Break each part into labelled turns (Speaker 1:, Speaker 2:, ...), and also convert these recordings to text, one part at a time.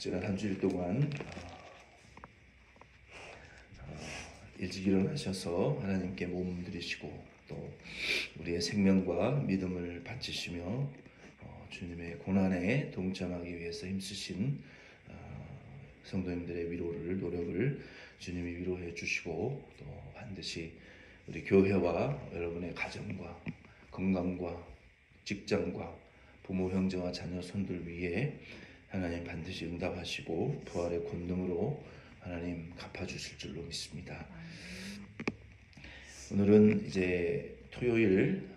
Speaker 1: 지난 한 주일 동안 일찍 일어나셔서 하나님께 몸 드리시고 또 우리의 생명과 믿음을 바치시며 주님의 고난에 동참하기 위해서 힘쓰신 성도님들의 위로를 노력을 주님이 위로해 주시고 또 반드시 우리 교회와 여러분의 가정과 건강과 직장과 부모 형제와 자녀 손들 위에 하나님 반드시 응답하시고 부활의 권능으로 하나님 갚아주실 줄로 믿습니다. 오늘은 이제 토요일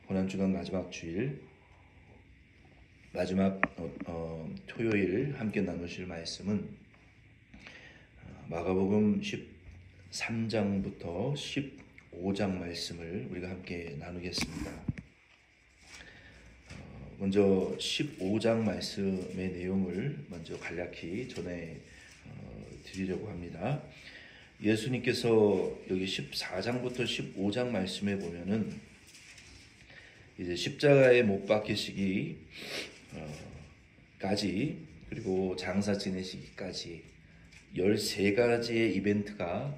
Speaker 1: 고난주간 마지막 주일 마지막 토요일 함께 나누실 말씀은 마가복음 13장부터 15장 말씀을 우리가 함께 나누겠습니다. 먼저 15장 말씀의 내용을 먼저 간략히 전해 드리려고 합니다. 예수님께서 여기 14장부터 15장 말씀에 보면은 이제 십자가에 못 박히시기 까지 그리고 장사 지내시기까지 13가지의 이벤트가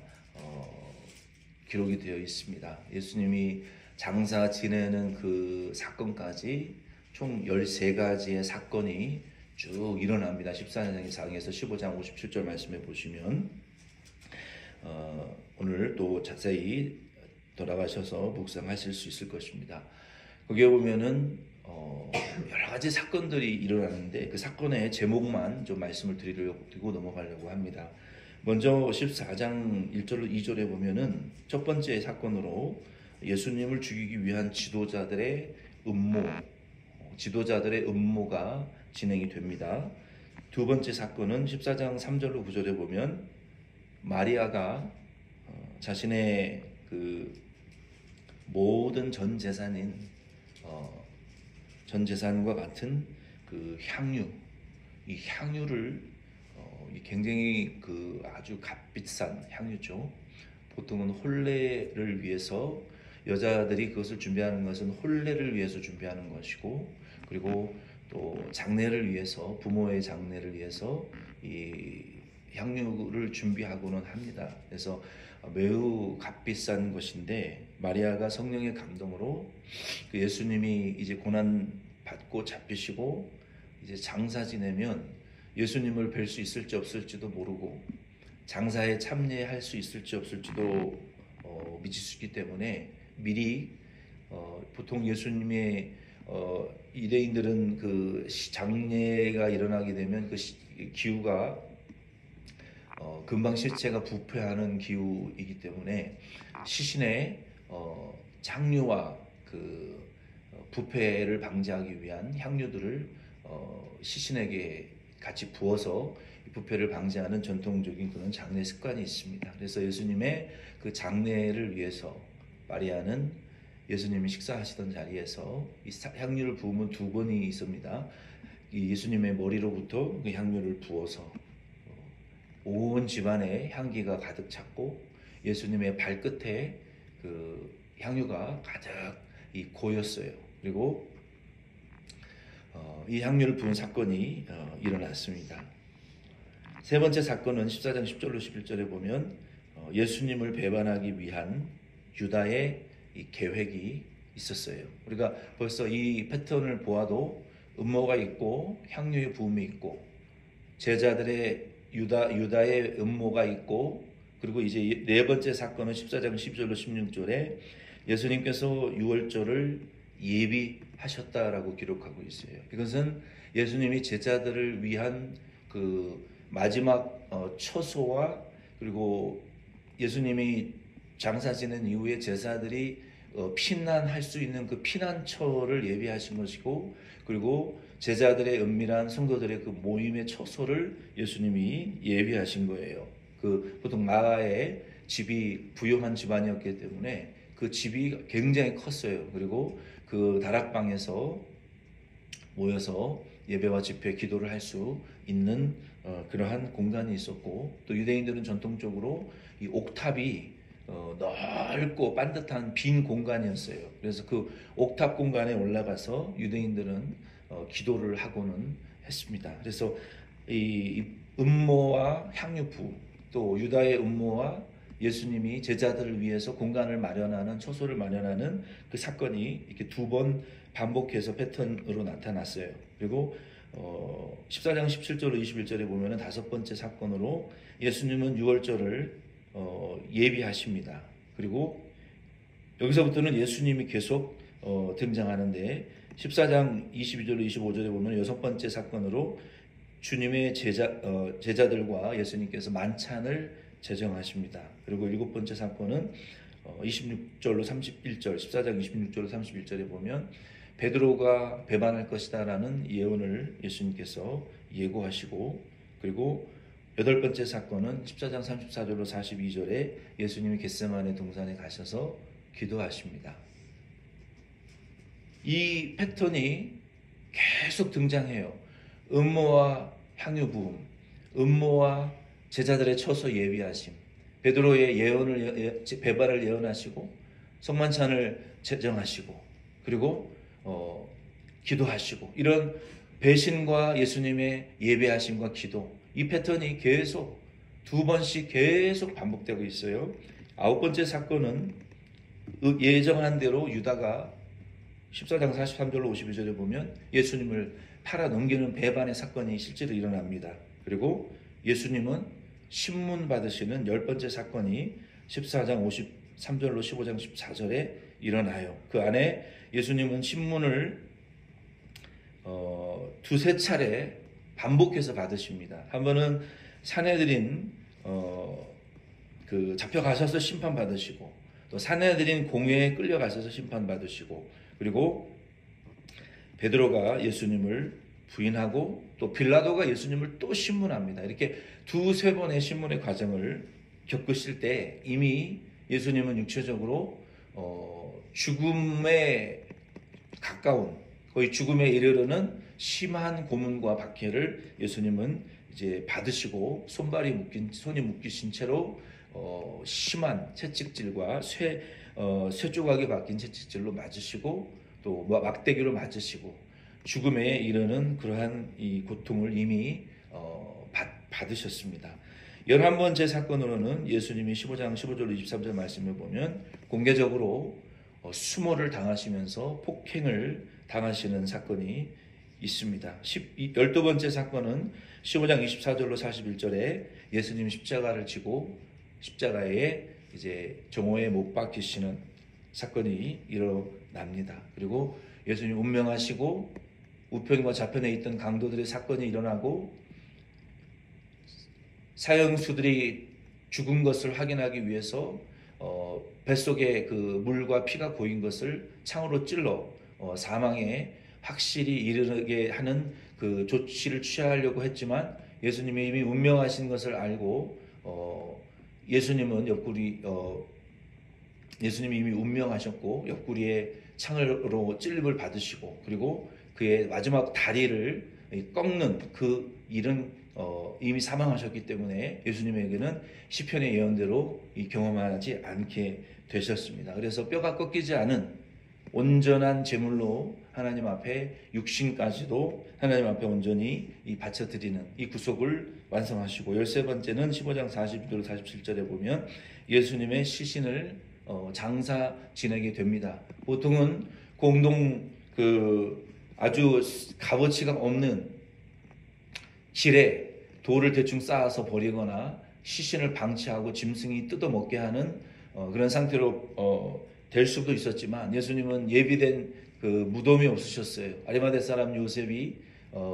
Speaker 1: 기록이 되어 있습니다. 예수님이 장사 지내는 그 사건까지 총 13가지의 사건이 쭉 일어납니다. 14장에서 15장 57절 말씀에 보시면 오늘 또 자세히 돌아가셔서 묵상하실 수 있을 것입니다. 거기에 보면은 여러 가지 사건들이 일어나는데 그 사건의 제목만 좀 말씀을 드리고 넘어가려고 합니다. 먼저 14장 1절로 2절에 보면은 첫 번째 사건으로 예수님을 죽이기 위한 지도자들의 음모가 진행이 됩니다. 두 번째 사건은 14장 3절로 9절에 보면 마리아가 자신의 그 모든 전 재산과 같은 그 이 향유를 굉장히 그 아주 값비싼 향유죠. 보통은 혼례를 위해서 여자들이 그것을 준비하는 것은 혼례를 위해서 준비하는 것이고 그리고 또 장례를 위해서 부모의 장례를 위해서 이 향유를 준비하고는 합니다. 그래서 매우 값비싼 것인데 마리아가 성령의 감동으로 그 예수님이 이제 고난 받고 잡히시고 이제 장사 지내면 예수님을 뵐 수 있을지 없을지도 모르고 장사에 참여할 수 있을지 없을지도 미치기 때문에 미리 보통 예수님의 유대인들은 그 장례가 일어나게 되면 그 기후가 금방 시체가 부패하는 기후이기 때문에 시신의 장류와 그 부패를 방지하기 위한 향유들을 시신에게 같이 부어서 부패를 방지하는 전통적인 그런 장례 습관이 있습니다. 그래서 예수님의 그 장례를 위해서 마리아는 예수님이 식사하시던 자리에서 이 향유를 부으면 두 번이 있습니다. 이 예수님의 머리로부터 그 향유를 부어서 온 집안에 향기가 가득 찼고 예수님의 발끝에 그 향유가 가득 고였어요. 그리고 이 향유를 부은 사건이 일어났습니다. 세 번째 사건은 14장 10절로 11절에 보면 예수님을 배반하기 위한 유다의 이 계획이 있었어요. 우리가 벌써 이 패턴을 보아도 음모가 있고 향유의 부음이 있고 제자들의 유다의 음모가 있고 그리고 이제 네 번째 사건은 14장 10절로 16절에 예수님께서 유월절을 예비하셨다라고 기록하고 있어요. 이것은 예수님이 제자들을 위한 그 마지막 처소와 그리고 예수님이 장사 지낸 이후에 제자들이 피난할 수 있는 그 피난처를 예비하신 것이고 그리고 제자들의 은밀한 성도들의 그 모임의 처소를 예수님이 예비하신 거예요. 그 보통 마가의 집이 부유한 집안이었기 때문에 그 집이 굉장히 컸어요. 그리고 그 다락방에서 모여서 예배와 집회, 기도를 할 수 있는 그러한 공간이 있었고 또 유대인들은 전통적으로 이 옥탑이 넓고 반듯한 빈 공간이었어요. 그래서 그 옥탑 공간에 올라가서 유대인들은 기도를 하고는 했습니다. 그래서 이 음모와 향유부, 또 유다의 음모와 예수님이 제자들을 위해서 공간을 마련하는, 처소를 마련하는 그 사건이 이렇게 두 번 반복해서 패턴으로 나타났어요. 그리고 14장 17절로 21절에 보면은 다섯 번째 사건으로 예수님은 유월절을 예비하십니다. 그리고 여기서부터는 예수님이 계속 등장하는데 14장 22절로 25절에 보면 여섯 번째 사건으로 주님의 제자들과 예수님께서 만찬을 제정하십니다. 그리고 일곱 번째 사건은 26절로 31절, 14장 26절로 31절에 보면 베드로가 배반할 것이다라는 예언을 예수님께서 예고하시고, 그리고 여덟 번째 사건은 14장 34절로 42절에 예수님이 겟세마네 동산에 가셔서 기도하십니다. 이 패턴이 계속 등장해요. 음모와 향유부음, 음모와 제자들의 처소 예비하심, 베드로의 예언을 배반을 예언하시고 성만찬을 제정하시고, 그리고 기도하시고, 이런 배신과 예수님의 예배하심과 기도, 이 패턴이 계속 두 번씩 계속 반복되고 있어요. 아홉 번째 사건은 예정한 대로 유다가 14장 43절로 52절에 보면 예수님을 팔아 넘기는 배반의 사건이 실제로 일어납니다. 그리고 예수님은 신문 받으시는 열 번째 사건이 14장 53절로 15장 14절에 일어나요. 그 안에 예수님은 신문을 두세 차례 반복해서 받으십니다. 한 번은 산헤드린 잡혀가셔서 심판받으시고, 또 산헤드린 공회에 끌려가셔서 심판받으시고, 그리고 베드로가 예수님을 부인하고 또 빌라도가 예수님을 또 신문합니다. 이렇게 두세 번의 신문의 과정을 겪으실 때 이미 예수님은 육체적으로 죽음에 가까운, 거의 죽음에 이르르는 심한 고문과 박해를 예수님은 이제 받으시고, 손이 묶이신 채로 심한 채찍질과 쇠 조각이 박힌 채찍질로 맞으시고, 또 막대기로 맞으시고 죽음에 이르는 그러한 이 고통을 이미 받으셨습니다. 11번째 사건으로는 예수님이 15장 15절로 23절 말씀을 보면 공개적으로 수모를 당하시면서 폭행을 당하시는 사건이 있습니다. 12번째 사건은 15장 24절로 41절에 예수님 십자가를 지고 십자가에 이제 정오에 못 박히시는 사건이 일어납니다. 그리고 예수님 운명하시고 우편과 좌편에 있던 강도들의 사건이 일어나고 사형수들이 죽은 것을 확인하기 위해서 뱃속에 그 물과 피가 고인 것을 창으로 찔러 사망에 확실히 이르게 하는 그 조치를 취하려고 했지만 예수님이 이미 운명하신 것을 알고 예수님은 예수님이 이미 운명하셨고 옆구리에 창으로 찔림을 받으시고, 그리고 그의 마지막 다리를 꺾는 그 일은 이미 사망하셨기 때문에 예수님에게는 시편의 예언대로 경험하지 않게 되셨습니다. 그래서 뼈가 꺾이지 않은 온전한 제물로 하나님 앞에 육신까지도 하나님 앞에 온전히 바쳐드리는 이 구속을 완성하시고, 13번째는 15장 42절 47절에 보면 예수님의 시신을 장사 지내게 됩니다. 보통은 공동 아주 값어치가 없는 길에 돌을 대충 쌓아서 버리거나 시신을 방치하고 짐승이 뜯어먹게 하는 그런 상태로 될 수도 있었지만, 예수님은 예비된 그 무덤이 없으셨어요. 아리마대 사람 요셉이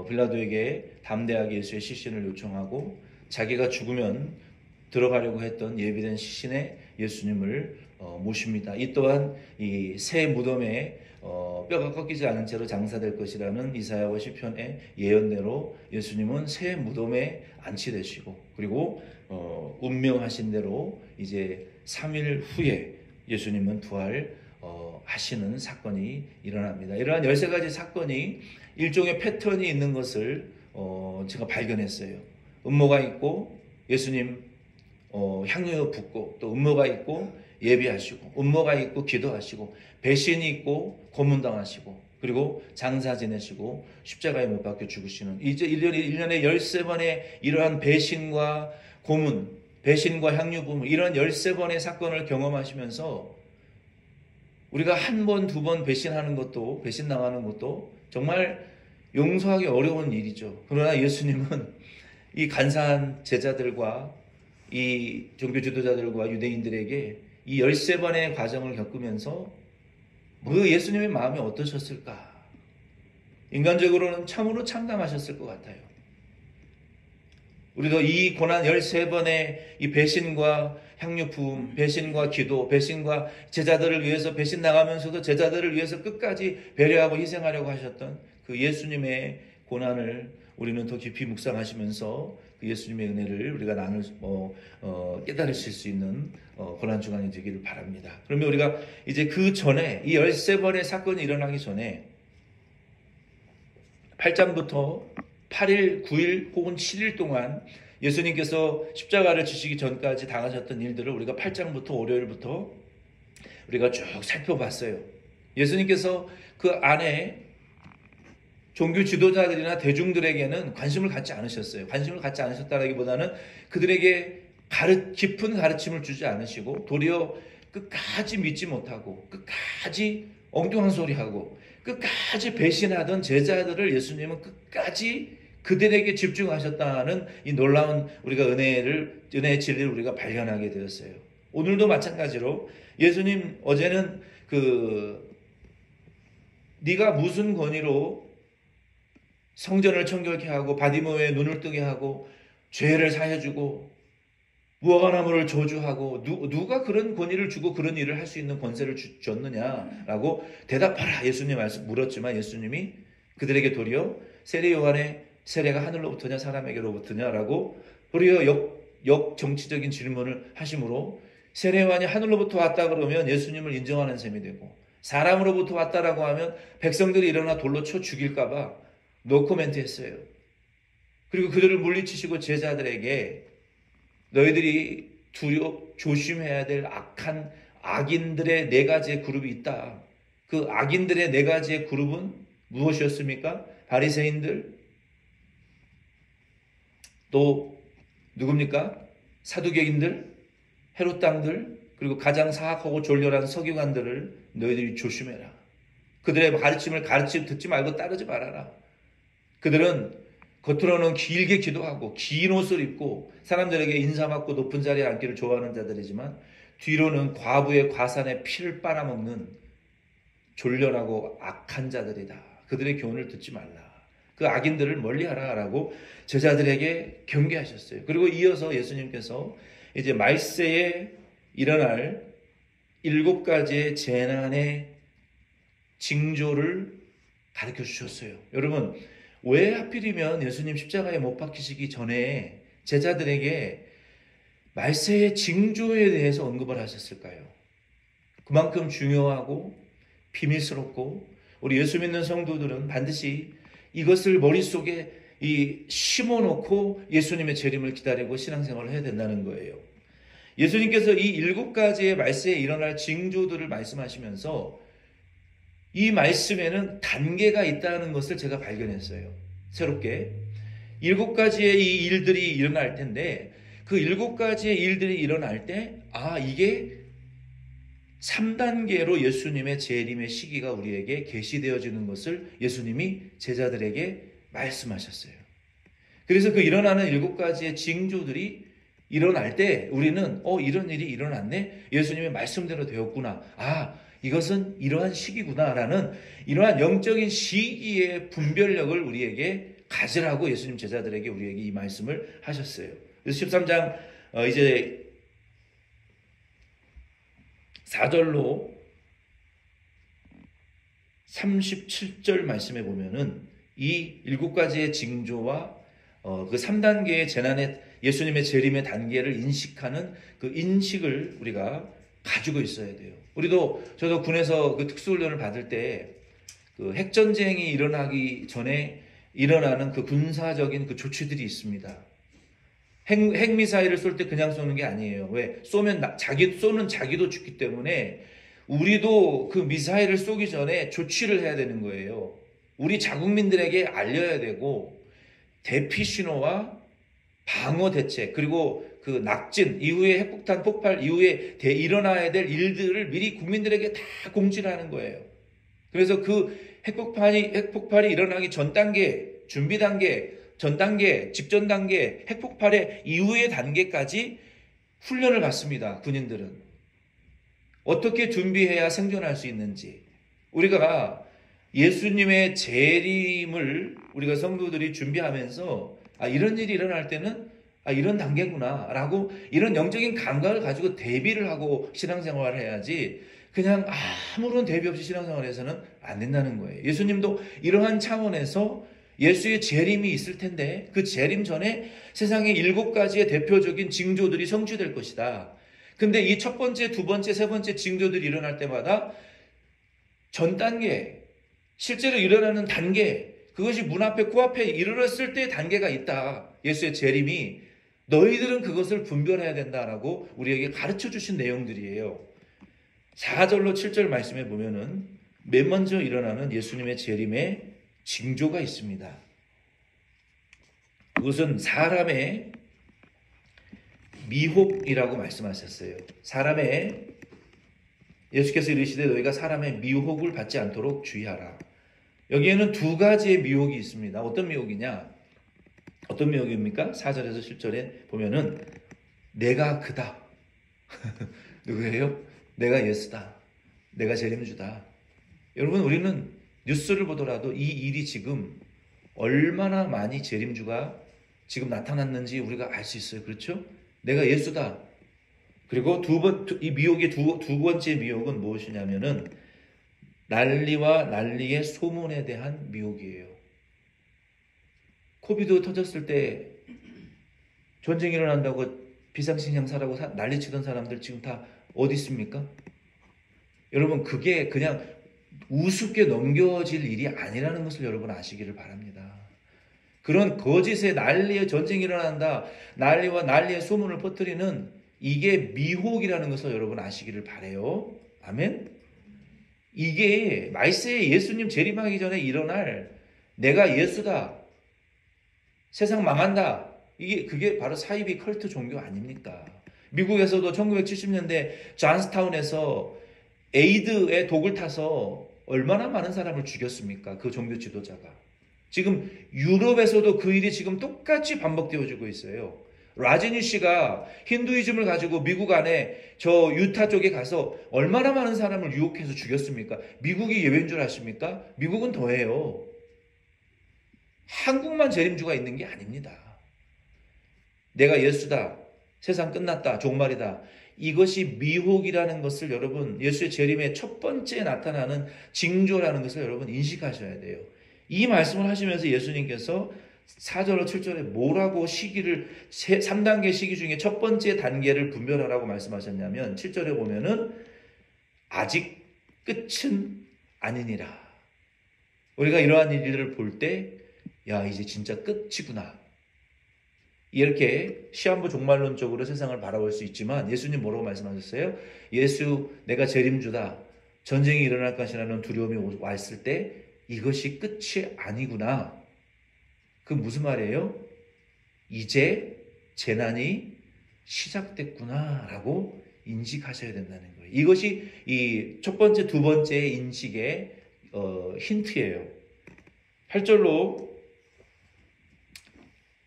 Speaker 1: 빌라도에게 담대하게 예수의 시신을 요청하고 자기가 죽으면 들어가려고 했던 예비된 시신에 예수님을 모십니다. 이 또한 이 새 무덤에 뼈가 꺾이지 않은 채로 장사될 것이라는 이사야와 시편의 예언대로 예수님은 새 무덤에 안치되시고, 그리고 운명하신 대로 이제 3일 후에 예수님은 부활하시는 사건이 일어납니다. 이러한 13가지 사건이 일종의 패턴이 있는 것을 제가 발견했어요. 음모가 있고 예수님 향유 붓고, 또 음모가 있고 예비하시고, 음모가 있고 기도하시고, 배신이 있고 고문당하시고, 그리고 장사 지내시고 십자가에 못 박혀 죽으시는 이제 1년에 13번의 이러한 배신과 고문, 배신과 향유부문 이런 13번의 사건을 경험하시면서 우리가 한 번, 두 번 배신하는 것도 배신당하는 것도 정말 용서하기 어려운 일이죠. 그러나 예수님은 이 간사한 제자들과 이 종교 지도자들과 유대인들에게 이 13번의 과정을 겪으면서 그 예수님의 마음이 어떠셨을까? 인간적으로는 참으로 참담하셨을 것 같아요. 우리도 이 고난 13번의 이 배신과 향유품, 배신과 기도, 배신과 제자들을 위해서 배신당하면서도 제자들을 위해서 끝까지 배려하고 희생하려고 하셨던 그 예수님의 고난을 우리는 더 깊이 묵상하시면서 그 예수님의 은혜를 우리가 깨달으실 수 있는 고난 주간이 되기를 바랍니다. 그러면 우리가 이제 그 전에 이 13번의 사건이 일어나기 전에 8장부터 8일, 9일 혹은 7일 동안 예수님께서 십자가를 지시기 전까지 당하셨던 일들을 우리가 8장부터 월요일부터 우리가 쭉 살펴봤어요. 예수님께서 그 안에 종교 지도자들이나 대중들에게는 관심을 갖지 않으셨어요. 관심을 갖지 않으셨다기보다는 그들에게 깊은 가르침을 주지 않으시고 도리어 끝까지 믿지 못하고 끝까지 엉뚱한 소리하고 끝까지 배신하던 제자들을 예수님은 끝까지 그들에게 집중하셨다는 이 놀라운 우리가 은혜의 진리를 우리가 발견하게 되었어요. 오늘도 마찬가지로 예수님 어제는 네가 무슨 권위로 성전을 청결케 하고 바디모의 눈을 뜨게 하고 죄를 사해주고 무화과나무를 저주하고 누가 그런 권위를 주고 그런 일을 할 수 있는 권세를 줬느냐라고 대답하라 예수님 물었지만 예수님이 그들에게 도리어 세례 요한의 세례가 하늘로부터냐 사람에게로부터냐라고 도리어 역정치적인 질문을 하심으로 세례 요한이 하늘로부터 왔다 그러면 예수님을 인정하는 셈이 되고 사람으로부터 왔다라고 하면 백성들이 일어나 돌로 쳐 죽일까 봐 노코멘트 했어요. 그리고 그들을 물리치시고 제자들에게 너희들이 조심해야 될 악한 악인들의 4가지의 그룹이 있다. 그 악인들의 4가지의 그룹은 무엇이었습니까? 바리새인들, 또 누굽니까? 사두개인들, 헤롯 당들, 그리고 가장 사악하고 졸렬한 서기관들을 너희들이 조심해라. 그들의 가르침을 듣지 말고 따르지 말아라. 그들은 겉으로는 길게 기도하고 긴 옷을 입고 사람들에게 인사받고 높은 자리에 앉기를 좋아하는 자들이지만 뒤로는 과부의 과산의 피를 빨아먹는 졸렬하고 악한 자들이다. 그들의 교훈을 듣지 말라. 그 악인들을 멀리하라라고 제자들에게 경계하셨어요. 그리고 이어서 예수님께서 이제 말세에 일어날 7가지의 재난의 징조를 가르쳐 주셨어요. 여러분, 왜 하필이면 예수님 십자가에 못 박히시기 전에 제자들에게 말세의 징조에 대해서 언급을 하셨을까요? 그만큼 중요하고 비밀스럽고 우리 예수 믿는 성도들은 반드시 이것을 머릿속에 심어놓고 예수님의 재림을 기다리고 신앙생활을 해야 된다는 거예요. 예수님께서 이 7가지의 말세에 일어날 징조들을 말씀하시면서 이 말씀에는 단계가 있다는 것을 제가 발견했어요. 새롭게 7가지의 이 일들이 일어날 텐데 그 7가지의 일들이 일어날 때 이게 3단계로 예수님의 재림의 시기가 우리에게 계시되어지는 것을 예수님이 제자들에게 말씀하셨어요. 그래서 그 일어나는 7가지의 징조들이 일어날 때 우리는 이런 일이 일어났네? 예수님의 말씀대로 되었구나. 이것은 이러한 시기구나라는 이러한 영적인 시기의 분별력을 우리에게 가지라고 예수님 제자들에게 우리에게 이 말씀을 하셨어요. 그래서 13장 이제 4절로 37절 말씀에 보면은 이 7가지의 징조와 그 3단계의 재난의 예수님의 재림의 단계를 인식하는 그 인식을 우리가 가지고 있어야 돼요. 저도 군에서 그 특수훈련을 받을 때 그 핵전쟁이 일어나기 전에 일어나는 그 군사적인 그 조치들이 있습니다. 핵미사일을 쏠 때 그냥 쏘는 게 아니에요. 왜? 쏘는 자기도 죽기 때문에 우리도 그 미사일을 쏘기 전에 조치를 해야 되는 거예요. 우리 자국민들에게 알려야 되고 대피 신호와 방어 대책 그리고 그 낙진 이후에 핵폭탄 폭발 이후에 일어나야 될 일들을 미리 국민들에게 다 공지를 하는 거예요. 그래서 그 핵폭발이 일어나기 전 단계, 준비 단계, 전 단계, 직전 단계, 핵폭발의 이후의 단계까지 훈련을 받습니다. 군인들은. 어떻게 준비해야 생존할 수 있는지. 우리가 예수님의 재림을 우리가 성도들이 준비하면서 이런 일이 일어날 때는 이런 단계구나 라고 이런 영적인 감각을 가지고 대비를 하고 신앙생활을 해야지 그냥 아무런 대비 없이 신앙생활을 해서는 안 된다는 거예요. 예수님도 이러한 차원에서 예수의 재림이 있을 텐데 그 재림 전에 세상에 7가지의 대표적인 징조들이 성취될 것이다. 근데 이 첫 번째, 두 번째, 세 번째 징조들이 일어날 때마다 전 단계, 실제로 일어나는 단계, 그것이 문 앞에 코앞에 이르렀을 때의 단계가 있다. 예수의 재림이. 너희들은 그것을 분별해야 된다라고 우리에게 가르쳐 주신 내용들이에요. 4절로 7절 말씀에 보면은 맨 먼저 일어나는 예수님의 재림의 징조가 있습니다. 그것은 사람의 미혹이라고 말씀하셨어요. 예수께서 이르시되 너희가 사람의 미혹을 받지 않도록 주의하라. 여기에는 2가지의 미혹이 있습니다. 어떤 미혹이냐? 어떤 미혹입니까? 4절에서 7절에 보면은 내가 그다. 누구예요? 내가 예수다. 내가 재림주다. 여러분 우리는 뉴스를 보더라도 이 일이 지금 얼마나 많이 재림주가 지금 나타났는지 우리가 알 수 있어요. 그렇죠? 내가 예수다. 그리고 이 미혹의 두 번째 미혹은 무엇이냐면은 난리와 난리의 소문에 대한 미혹이에요. 코비드 터졌을 때 전쟁이 일어난다고 비상식량사라고 난리치던 사람들 지금 다 어디 있습니까? 여러분 그게 그냥 우습게 넘겨질 일이 아니라는 것을 여러분 아시기를 바랍니다. 그런 거짓의 난리의 전쟁이 일어난다. 난리와 난리의 소문을 퍼뜨리는 이게 미혹이라는 것을 여러분 아시기를 바라요. 아멘. 이게 말세에 예수님 재림하기 전에 일어날 내가 예수다. 세상 망한다. 그게 바로 사이비 컬트 종교 아닙니까? 미국에서도 1970년대 존스타운에서 에이드의 독을 타서 얼마나 많은 사람을 죽였습니까? 그 종교 지도자가. 지금 유럽에서도 그 일이 지금 똑같이 반복되어지고 있어요. 라제니 씨가 힌두이즘을 가지고 미국 안에 저 유타 쪽에 가서 얼마나 많은 사람을 유혹해서 죽였습니까? 미국이 예외인 줄 아십니까? 미국은 더해요. 한국만 재림주가 있는 게 아닙니다. 내가 예수다. 세상 끝났다. 종말이다. 이것이 미혹이라는 것을 여러분 예수의 재림의 첫 번째 나타나는 징조라는 것을 여러분 인식하셔야 돼요. 이 말씀을 하시면서 예수님께서 4절로 7절에 뭐라고 3단계 시기 중에 첫 번째 단계를 분별하라고 말씀하셨냐면 7절에 보면은 아직 끝은 아니니라. 우리가 이러한 일들을 볼 때 이제 진짜 끝이구나. 이렇게 시한부 종말론적으로 세상을 바라볼 수 있지만 예수님 뭐라고 말씀하셨어요? 내가 재림주다. 전쟁이 일어날 것이라는 두려움이 왔을 때 이것이 끝이 아니구나. 그 무슨 말이에요? 이제 재난이 시작됐구나 라고 인식하셔야 된다는 거예요. 이것이 이 첫 번째, 두 번째 인식의 힌트예요. 8절로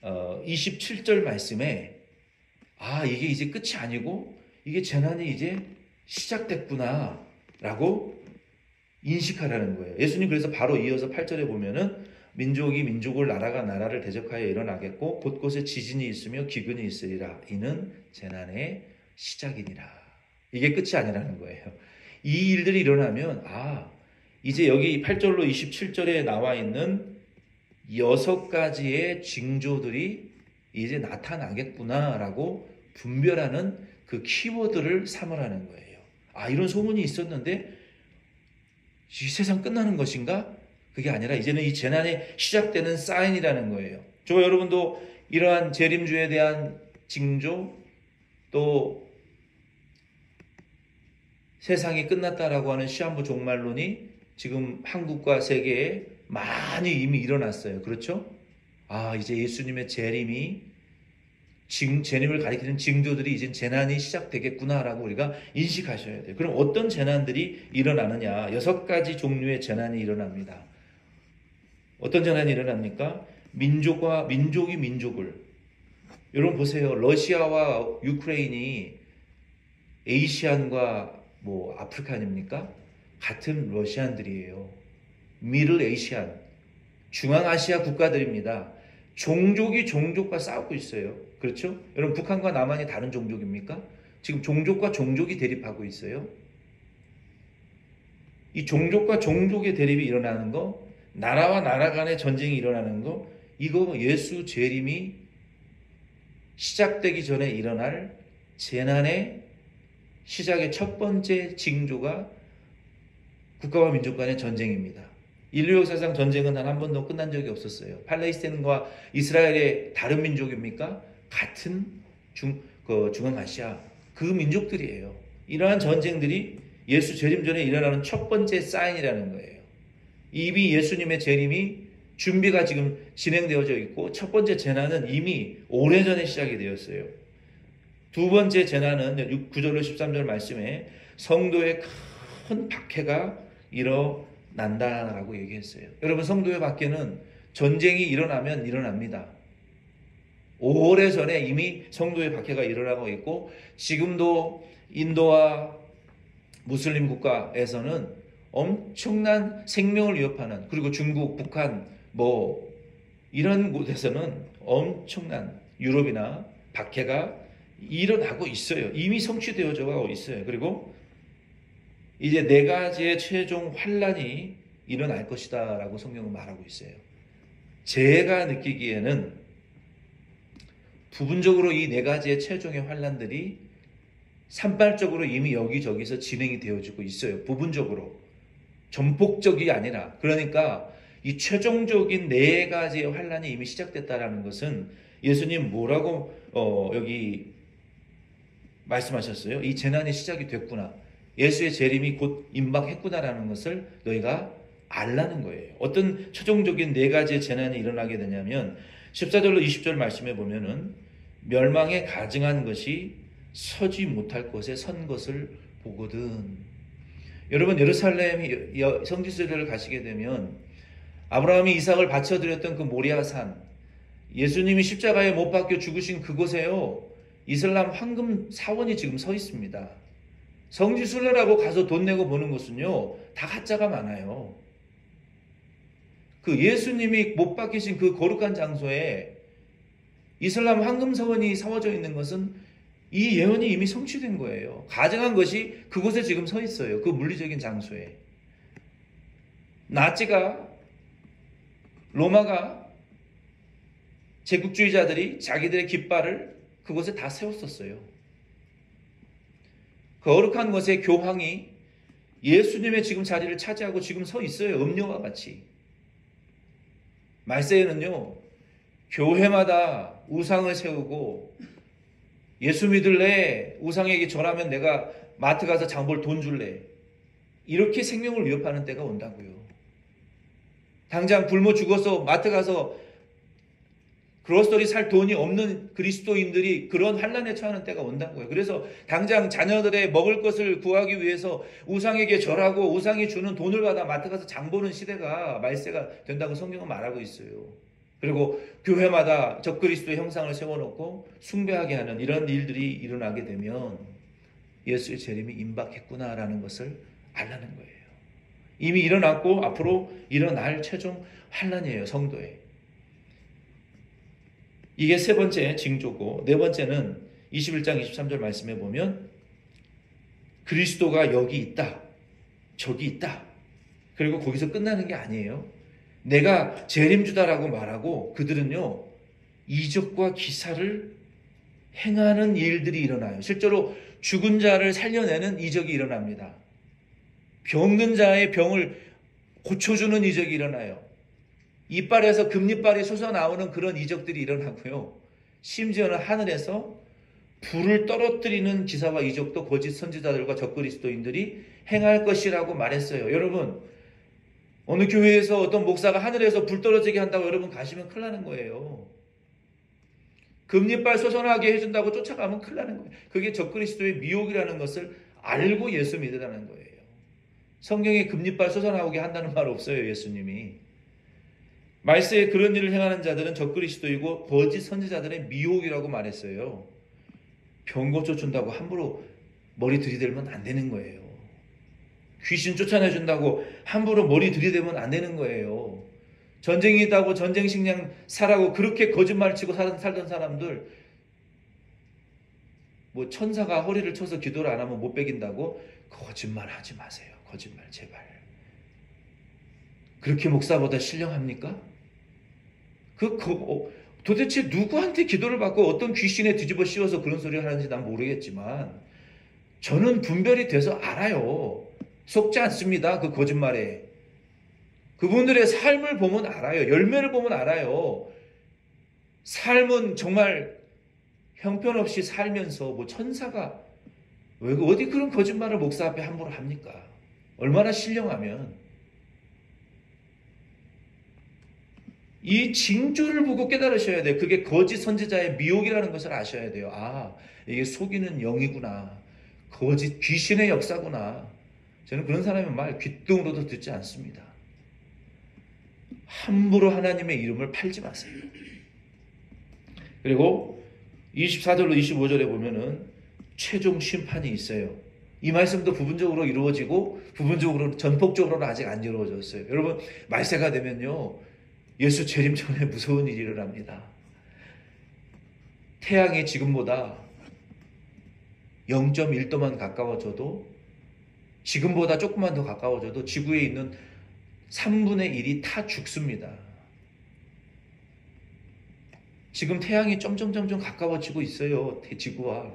Speaker 1: 27절 말씀에 이게 이제 끝이 아니고 이게 재난이 이제 시작됐구나 라고 인식하라는 거예요. 예수님 그래서 바로 이어서 8절에 보면은 민족이 민족을 나라가 나라를 대적하여 일어나겠고 곳곳에 지진이 있으며 기근이 있으리라. 이는 재난의 시작이니라. 이게 끝이 아니라는 거예요. 이 일들이 일어나면 이제 여기 8절로 27절에 나와 있는 6가지의 징조들이 이제 나타나겠구나라고 분별하는 그 키워드를 삼으라는 거예요. 이런 소문이 있었는데 이 세상 끝나는 것인가? 그게 아니라 이제는 이 재난이 시작되는 사인이라는 거예요. 저 여러분도 이러한 재림주에 대한 징조 또 세상이 끝났다라고 하는 시한부 종말론이 지금 한국과 세계에 많이 이미 일어났어요. 그렇죠? 이제 예수님의 재림을 가리키는 징조들이 이제 재난이 시작되겠구나라고 우리가 인식하셔야 돼요. 그럼 어떤 재난들이 일어나느냐? 6가지 종류의 재난이 일어납니다. 어떤 재난이 일어납니까? 민족이 민족을. 여러분 보세요. 러시아와 유크레인이 에이시안과 아프리칸입니까? 같은 러시안들이에요. 미들 에이시안, 중앙아시아 국가들입니다. 종족이 종족과 싸우고 있어요. 그렇죠? 여러분 북한과 남한이 다른 종족입니까? 지금 종족과 종족이 대립하고 있어요. 이 종족과 종족의 대립이 일어나는 거, 나라와 나라 간의 전쟁이 일어나는 거, 이거 예수 재림이 시작되기 전에 일어날 재난의 시작의 첫 번째 징조가 국가와 민족 간의 전쟁입니다. 인류 역사상 전쟁은 단 한 번도 끝난 적이 없었어요. 팔레스타인과 이스라엘의 다른 민족입니까? 같은 중앙아시아 그 민족들이에요. 이러한 전쟁들이 예수 재림 전에 일어나는 첫 번째 사인이라는 거예요. 이미 예수님의 재림이 준비가 지금 진행되어져 있고 첫 번째 재난은 이미 오래전에 시작이 되었어요. 두 번째 재난은 9절로 13절 말씀에 성도의 큰 박해가 일어난다라고 얘기했어요. 여러분 성도의 박해는 전쟁이 일어나면 일어납니다. 오래전에 이미 성도의 박해가 일어나고 있고 지금도 인도와 무슬림 국가에서는 엄청난 생명을 위협하는, 그리고 중국, 북한 이런 곳에서는 엄청난 유럽이나 박해가 일어나고 있어요. 이미 성취되어져 있어요. 그리고 이제 4가지의 최종 환란이 일어날 것이다 라고 성경은 말하고 있어요. 제가 느끼기에는 부분적으로 이 4가지의 최종의 환란들이 산발적으로 이미 여기저기서 진행이 되어지고 있어요. 부분적으로. 전폭적이 아니라. 그러니까 이 최종적인 4가지의 환란이 이미 시작됐다라는 것은 예수님 뭐라고 여기 말씀하셨어요? 이 재난이 시작이 됐구나. 예수의 재림이 곧 임박했구나라는 것을 너희가 알라는 거예요. 어떤 최종적인 4가지의 재난이 일어나게 되냐면 14절로 20절 말씀에 보면은 멸망에 가증한 것이 서지 못할 곳에 선 것을 보거든. 여러분 예루살렘 성지순례를 가시게 되면 아브라함이 이삭을 바쳐드렸던 그 모리아산, 예수님이 십자가에 못 박혀 죽으신 그곳에요, 이슬람 황금 사원이 지금 서 있습니다. 성지순례라고 가서 돈 내고 보는 것은요 다 가짜가 많아요. 그 예수님이 못 박히신 그 거룩한 장소에 이슬람 황금 사원이 세워져 있는 것은 이 예언이 이미 성취된 거예요. 가증한 것이 그곳에 지금 서 있어요. 그 물리적인 장소에. 로마가 제국주의자들이 자기들의 깃발을 그곳에 다 세웠었어요. 거룩한 것의 교황이 예수님의 지금 자리를 차지하고 지금 서 있어요. 음료와 같이. 말세에는요, 교회마다 우상을 세우고 예수 믿을래? 우상에게 절하면 내가 마트 가서 장 볼 돈 줄래? 이렇게 생명을 위협하는 때가 온다고요. 당장 굶어 죽어서 마트 가서 그로서리 살 돈이 없는 그리스도인들이 그런 환난에 처하는 때가 온다고요. 그래서 당장 자녀들의 먹을 것을 구하기 위해서 우상에게 절하고 우상이 주는 돈을 받아 마트 가서 장 보는 시대가 말세가 된다고 성경은 말하고 있어요. 그리고 교회마다 적그리스도의 형상을 세워놓고 숭배하게 하는 이런 일들이 일어나게 되면 예수의 재림이 임박했구나라는 것을 알라는 거예요. 이미 일어났고 앞으로 일어날 최종 환난이에요. 성도에. 이게 3번째 징조고, 4번째는 21장 23절 말씀에 보면 그리스도가 여기 있다, 저기 있다. 그리고 거기서 끝나는 게 아니에요. 내가 재림주다라고 말하고 그들은요 이적과 기사를 행하는 일들이 일어나요. 실제로 죽은 자를 살려내는 이적이 일어납니다. 병든 자의 병을 고쳐주는 이적이 일어나요. 이빨에서 금리빨이 솟아나오는 그런 이적들이 일어나고요. 심지어는 하늘에서 불을 떨어뜨리는 기사와 이적도 거짓 선지자들과 적그리스도인들이 행할 것이라고 말했어요. 여러분, 어느 교회에서 어떤 목사가 하늘에서 불 떨어지게 한다고 여러분 가시면 큰일 나는 거예요. 금리빨 솟아나게 해준다고 쫓아가면 큰일 나는 거예요. 그게 적그리스도의 미혹이라는 것을 알고 예수 믿으라는 거예요. 성경에 금리빨 솟아나오게 한다는 말 없어요. 예수님이. 말세에 그런 일을 행하는 자들은 적그리스도이고 거짓 선지자들의 미혹이라고 말했어요. 병 고쳐준다고 함부로 머리 들이대면 안 되는 거예요. 귀신 쫓아내준다고 함부로 머리 들이대면 안 되는 거예요. 전쟁이 있다고 전쟁 식량 사라고 그렇게 거짓말 치고 살던 사람들, 뭐 천사가 허리를 쳐서 기도를 안 하면 못 베긴다고 거짓말 하지 마세요. 거짓말 제발. 그렇게 목사보다 신령합니까? 도대체 누구한테 기도를 받고 어떤 귀신에 뒤집어 씌워서 그런 소리를 하는지 난 모르겠지만 저는 분별이 돼서 알아요. 속지 않습니다. 그 거짓말에. 그분들의 삶을 보면 알아요. 열매를 보면 알아요. 삶은 정말 형편없이 살면서 뭐 천사가 왜 어디 그런 거짓말을 목사 앞에 함부로 합니까? 얼마나 신령하면. 이 징조를 보고 깨달으셔야 돼요. 그게 거짓 선지자의 미혹이라는 것을 아셔야 돼요. 아, 이게 속이는 영이구나. 거짓 귀신의 역사구나. 저는 그런 사람의 말 귓등으로도 듣지 않습니다. 함부로 하나님의 이름을 팔지 마세요. 그리고 24절로 25절에 보면은 최종 심판이 있어요. 이 말씀도 부분적으로 이루어지고 부분적으로 전폭적으로는 아직 안 이루어졌어요. 여러분, 말세가 되면요, 예수 재림 전에 무서운 일이 일어납니다. 태양이 지금보다 0.1도만 가까워져도, 지금보다 조금만 더 가까워져도 지구에 있는 3분의 1이 다 죽습니다. 지금 태양이 점점 가까워지고 있어요. 지구와.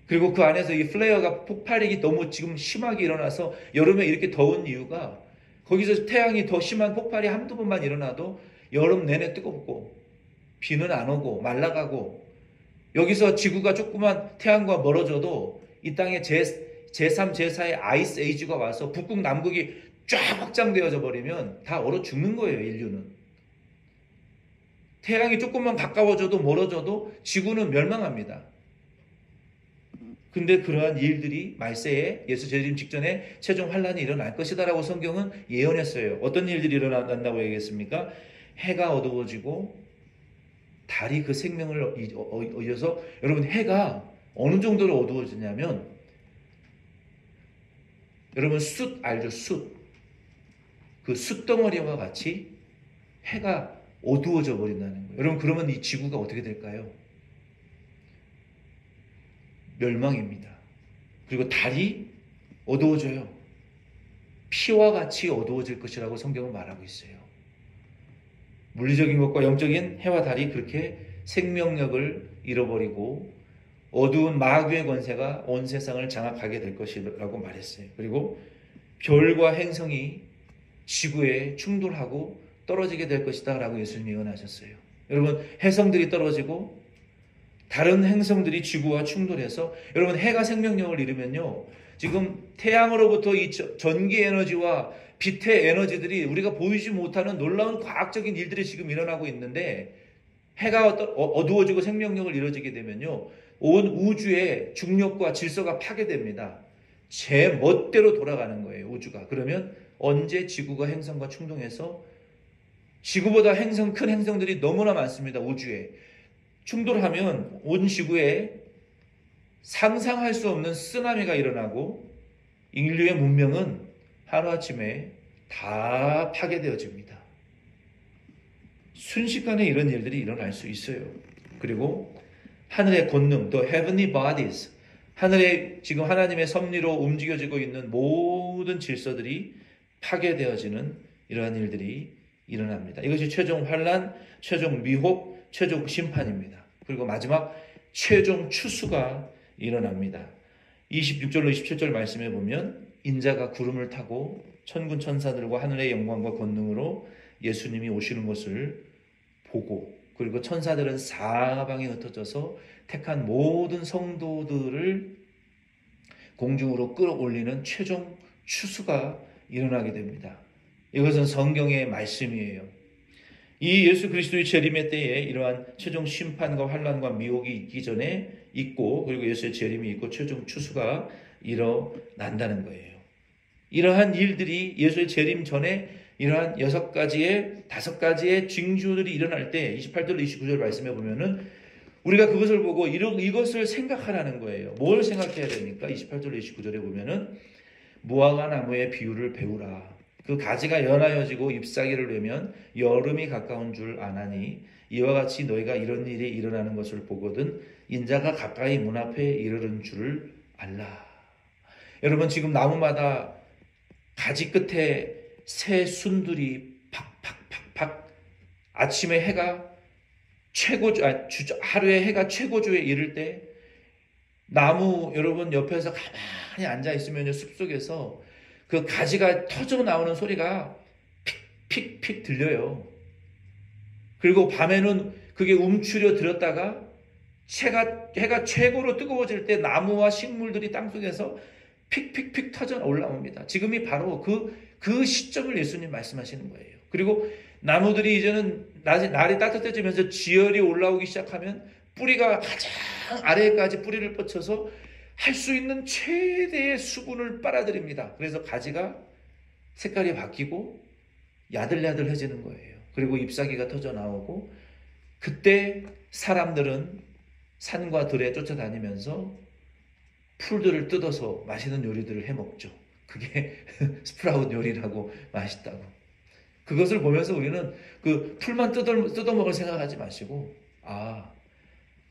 Speaker 1: 그리고 그 안에서 이 플레어가 폭발력이 너무 지금 심하게 일어나서 여름에 이렇게 더운 이유가, 거기서 태양이 더 심한 폭발이 한두 번만 일어나도 여름 내내 뜨겁고 비는 안 오고 말라가고, 여기서 지구가 조그만 태양과 멀어져도 이 땅에 제3, 제4의 아이스 에이지가 와서 북극, 남극이 쫙 확장되어져 버리면 다 얼어 죽는 거예요, 인류는. 태양이 조금만 가까워져도 멀어져도 지구는 멸망합니다. 근데 그러한 일들이 말세에 예수 재림 직전에 최종 환란이 일어날 것이다라고 성경은 예언했어요. 어떤 일들이 일어난다고 얘기했습니까? 해가 어두워지고 달이 그 생명을 이어서, 여러분, 해가 어느 정도로 어두워지냐면, 여러분 숯 알죠? 숯. 그 숯덩어리와 같이 해가 어두워져 버린다는 거예요. 여러분, 그러면 이 지구가 어떻게 될까요? 멸망입니다. 그리고 달이 어두워져요. 피와 같이 어두워질 것이라고 성경은 말하고 있어요. 물리적인 것과 영적인 해와 달이 그렇게 생명력을 잃어버리고 어두운 마귀의 권세가 온 세상을 장악하게 될 것이라고 말했어요. 그리고 별과 행성이 지구에 충돌하고 떨어지게 될 것이다 라고 예수님이 예언하셨어요. 여러분, 해성들이 떨어지고 다른 행성들이 지구와 충돌해서, 여러분, 해가 생명력을 잃으면요, 지금 태양으로부터 이 전기 에너지와 빛의 에너지들이 우리가 보이지 못하는 놀라운 과학적인 일들이 지금 일어나고 있는데, 해가 어두워지고 생명력을 잃어지게 되면요, 온 우주의 중력과 질서가 파괴됩니다. 제 멋대로 돌아가는 거예요, 우주가. 그러면 언제 지구가 행성과 충돌해서, 지구보다 큰 행성들이 너무나 많습니다, 우주에. 충돌하면 온 지구에 상상할 수 없는 쓰나미가 일어나고 인류의 문명은 하루아침에 다 파괴되어집니다. 순식간에 이런 일들이 일어날 수 있어요. 그리고 하늘의 권능, the heavenly bodies, 하늘에 지금 하나님의 섭리로 움직여지고 있는 모든 질서들이 파괴되어지는 이러한 일들이 일어납니다. 이것이 최종 환란, 최종 미혹, 최종 심판입니다. 그리고 마지막 최종 추수가 일어납니다. 26절로 27절 말씀에 보면 인자가 구름을 타고 천군 천사들과 하늘의 영광과 권능으로 예수님이 오시는 것을 보고 그리고 천사들은 사방에 흩어져서 택한 모든 성도들을 공중으로 끌어올리는 최종 추수가 일어나게 됩니다. 이것은 성경의 말씀이에요. 이 예수 그리스도의 재림의 때에 이러한 최종 심판과 환난과 미혹이 있기 전에 있고, 그리고 예수의 재림이 있고 최종 추수가 일어난다는 거예요. 이러한 일들이 예수의 재림 전에 이러한 5가지의 징조들이 일어날 때 28절 29절 말씀해 보면은 우리가 그것을 보고 이것을 생각하라는 거예요. 뭘 생각해야 됩니까? 28절 29절에 보면은 무화과 나무의 비유를 배우라. 그 가지가 연하여지고 잎사귀를 내면 여름이 가까운 줄 아나니 이와 같이 너희가 이런 일이 일어나는 것을 보거든 인자가 가까이 문 앞에 이르는 줄을 알라. 여러분, 지금 나무마다 가지 끝에 새 순들이 팍팍팍팍 아침에 해가 하루에 해가 최고조에 이를 때 나무 여러분 옆에서 가만히 앉아 있으면 숲속에서 그 가지가 터져 나오는 소리가 픽픽픽 들려요. 그리고 밤에는 그게 움츠려 들었다가 해가 최고로 뜨거워질 때 나무와 식물들이 땅속에서 픽픽픽 터져 올라옵니다. 지금이 바로 그 시점을 예수님 말씀하시는 거예요. 그리고 나무들이 이제는 날이 따뜻해지면서 지열이 올라오기 시작하면 뿌리가 가장 아래까지 뿌리를 뻗쳐서 할 수 있는 최대의 수분을 빨아들입니다. 그래서 가지가 색깔이 바뀌고 야들야들해지는 거예요. 그리고 잎사귀가 터져 나오고, 그때 사람들은 산과 들에 쫓아다니면서 풀들을 뜯어서 맛있는 요리들을 해먹죠. 그게 스프라웃 요리라고 맛있다고. 그것을 보면서 우리는 그 풀만 뜯어먹을 생각하지 마시고,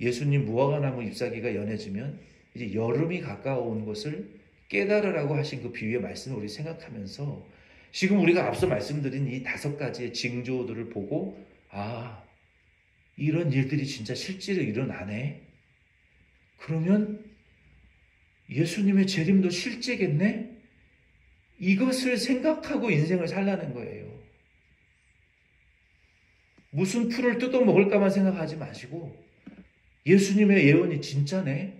Speaker 1: 예수님 무화과나무 잎사귀가 연해지면 이제 여름이 가까운 것을 깨달으라고 하신 그 비유의 말씀을 우리 생각하면서 지금 우리가 앞서 말씀드린 이 5가지의 징조들을 보고 이런 일들이 진짜 실제로 일어나네. 그러면 예수님의 재림도 실제겠네? 이것을 생각하고 인생을 살라는 거예요. 무슨 풀을 뜯어먹을까만 생각하지 마시고 예수님의 예언이 진짜네?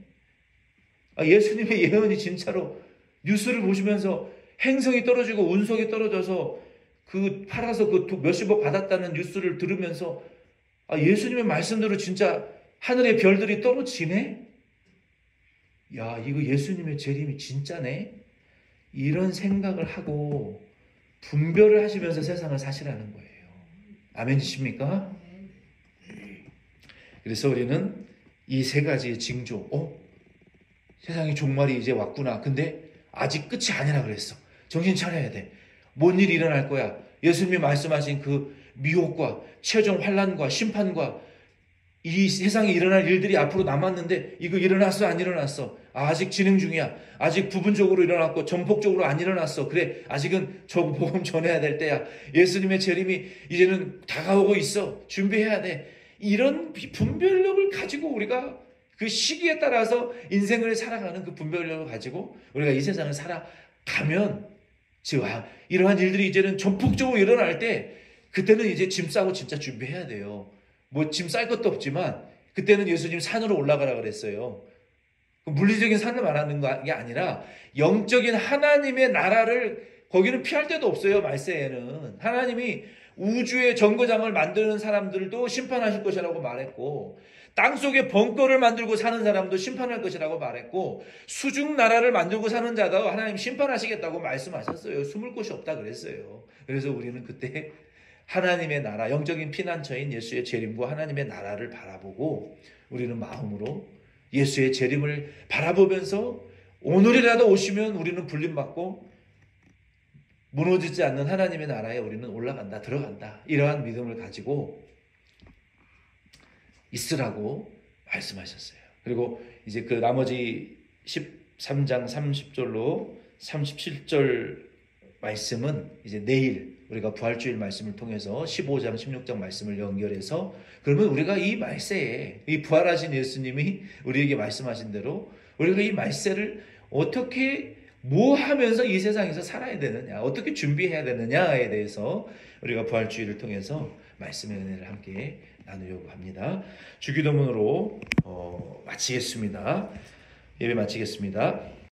Speaker 1: 예수님의 예언이 진짜로 뉴스를 보시면서 행성이 떨어지고 운석이 떨어져서 팔아서 몇십억 받았다는 뉴스를 들으면서 예수님의 말씀대로 진짜 하늘의 별들이 떨어지네? 이거 예수님의 재림이 진짜네? 이런 생각을 하고 분별을 하시면서 세상을 사시라는 거예요. 아멘이십니까? 그래서 우리는 이 3가지의 징조, 세상의 종말이 이제 왔구나. 근데 아직 끝이 아니라 그랬어. 정신 차려야 돼. 뭔 일이 일어날 거야. 예수님이 말씀하신 그 미혹과 최종 환난과 심판과 이 세상에 일어날 일들이 앞으로 남았는데 이거 일어났어 안 일어났어? 아직 진행 중이야. 아직 부분적으로 일어났고 전폭적으로 안 일어났어. 그래, 아직은 저 복음 전해야 될 때야. 예수님의 재림이 이제는 다가오고 있어. 준비해야 돼. 이런 분별력을 가지고 우리가 그 시기에 따라서 인생을 살아가는 그 분별력을 가지고 우리가 이 세상을 살아가면 이러한 일들이 이제는 전폭적으로 일어날 때 그때는 이제 짐 싸고 진짜 준비해야 돼요. 짐 쌀 것도 없지만 그때는 예수님 산으로 올라가라 그랬어요. 물리적인 산을 말하는 게 아니라 영적인 하나님의 나라를, 거기는 피할 데도 없어요. 말세에는 하나님이 우주의 정거장을 만드는 사람들도 심판하실 것이라고 말했고, 땅속에 벙커를 만들고 사는 사람도 심판할 것이라고 말했고, 수중 나라를 만들고 사는 자도 하나님 심판하시겠다고 말씀하셨어요. 숨을 곳이 없다 그랬어요. 그래서 우리는 그때 하나님의 나라, 영적인 피난처인 예수의 재림과 하나님의 나라를 바라보고 우리는 마음으로 예수의 재림을 바라보면서 오늘이라도 오시면 우리는 불림받고 무너지지 않는 하나님의 나라에 우리는 올라간다, 들어간다. 이러한 믿음을 가지고 있으라고 말씀하셨어요. 그리고 이제 그 나머지 13장 30절로 37절 말씀은 이제 내일 우리가 부활주일 말씀을 통해서 15장 16장 말씀을 연결해서, 그러면 우리가 이 말세에 이 부활하신 예수님이 우리에게 말씀하신 대로 우리가 이 말세를 어떻게 뭐 하면서 이 세상에서 살아야 되느냐, 어떻게 준비해야 되느냐에 대해서 우리가 부활주의를 통해서 말씀의 은혜를 함께 나누려고 합니다. 주기도문으로 마치겠습니다. 예배 마치겠습니다.